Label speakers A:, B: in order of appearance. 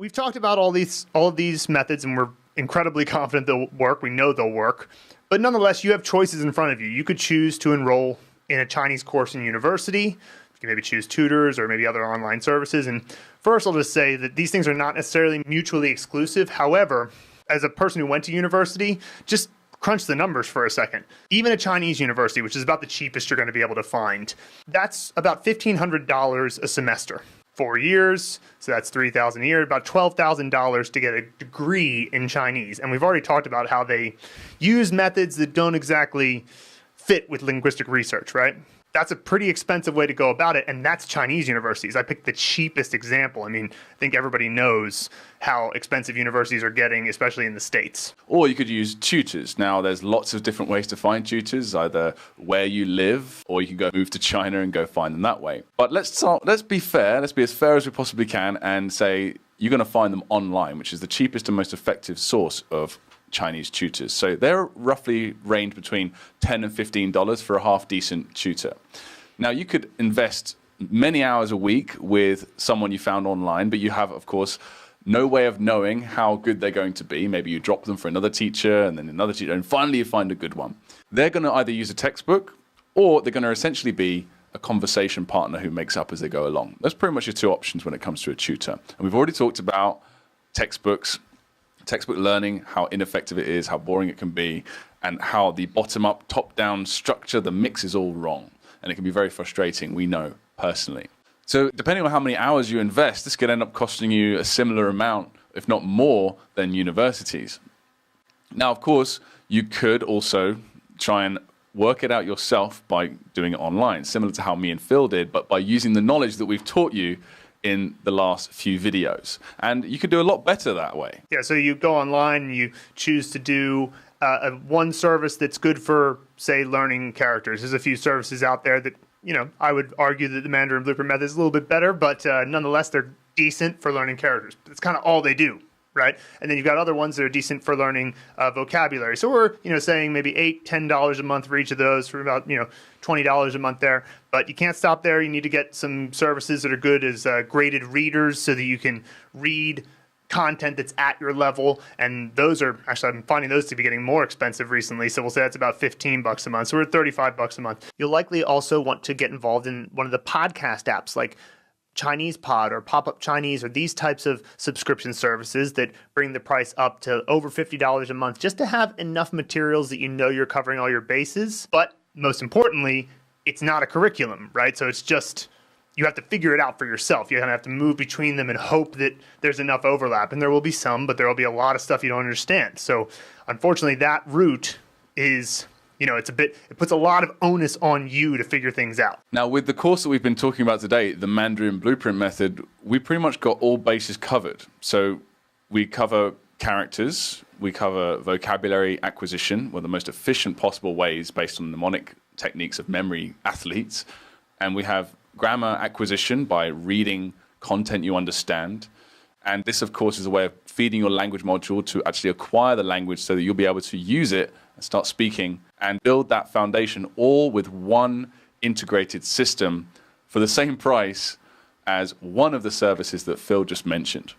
A: we've talked about all of these methods, and we're incredibly confident they'll work. We know they'll work. But nonetheless, you have choices in front of you. You could choose to enroll in a Chinese course in university. You can maybe choose tutors or maybe other online services. And first, I'll just say that these things are not necessarily mutually exclusive. However, as a person who went to university, just crunch the numbers for a second. Even a Chinese university, which is about the cheapest you're going to be able to find, that's about $1,500 a semester. 4 years, so that's $3,000 a year, about $12,000 to get a degree in Chinese. And we've already talked about how they use methods that don't exactly fit with linguistic research, right? That's a pretty expensive way to go about it, and that's Chinese universities. I picked the cheapest example. I mean, I think everybody knows how expensive universities are getting, especially in the States.
B: Or you could use tutors. Now, there's lots of different ways to find tutors, either where you live, or you can go move to China and go find them that way. But let's be fair, let's be as fair as we possibly can and say you're going to find them online, which is the cheapest and most effective source of Chinese tutors. So they're roughly range between $10 and $15 for a half-decent tutor. Now, you could invest many hours a week with someone you found online, but you have, of course, no way of knowing how good they're going to be. Maybe you drop them for another teacher and then another teacher, and finally you find a good one. They're going to either use a textbook or they're going to essentially be a conversation partner who makes up as they go along. That's pretty much your two options when it comes to a tutor. And we've already talked about textbook learning, how ineffective it is, how boring it can be, and how the bottom-up, top-down structure, the mix is all wrong. And it can be very frustrating, we know, personally. So depending on how many hours you invest, this could end up costing you a similar amount, if not more, than universities. Now, of course, you could also try and work it out yourself by doing it online, similar to how me and Phil did, but by using the knowledge that we've taught you in the last few videos. And you could do a lot better that way.
A: Yeah, so you go online and you choose to do one service that's good for, say, learning characters. There's a few services out there that, I would argue that the Mandarin Blueprint method is a little bit better, but nonetheless, they're decent for learning characters. It's kind of all they do, right? And then you've got other ones that are decent for learning vocabulary. So we're, saying maybe $8, $10 a month for each of those for about, $20 a month there. But you can't stop there. You need to get some services that are good as graded readers so that you can read content that's at your level. And those are, actually, I'm finding those to be getting more expensive recently. So we'll say that's about $15 a month. So we're at $35 a month. You'll likely also want to get involved in one of the podcast apps like Chinese Pod or Pop-Up Chinese or these types of subscription services that bring the price up to over $50 a month just to have enough materials that you're covering all your bases. But most importantly, it's not a curriculum, right? So it's just, you have to figure it out for yourself. You're going to have to move between them and hope that there's enough overlap. And there will be some, but there will be a lot of stuff you don't understand. So unfortunately, that route is, it puts a lot of onus on you to figure things out.
B: Now, with the course that we've been talking about today, the Mandarin Blueprint method, we pretty much got all bases covered. So we cover characters, we cover vocabulary acquisition, one of the most efficient possible ways based on mnemonic techniques of memory athletes. And we have grammar acquisition by reading content you understand. And this, of course, is a way of feeding your language module to actually acquire the language so that you'll be able to use it and start speaking and build that foundation all with one integrated system for the same price as one of the services that Phil just mentioned.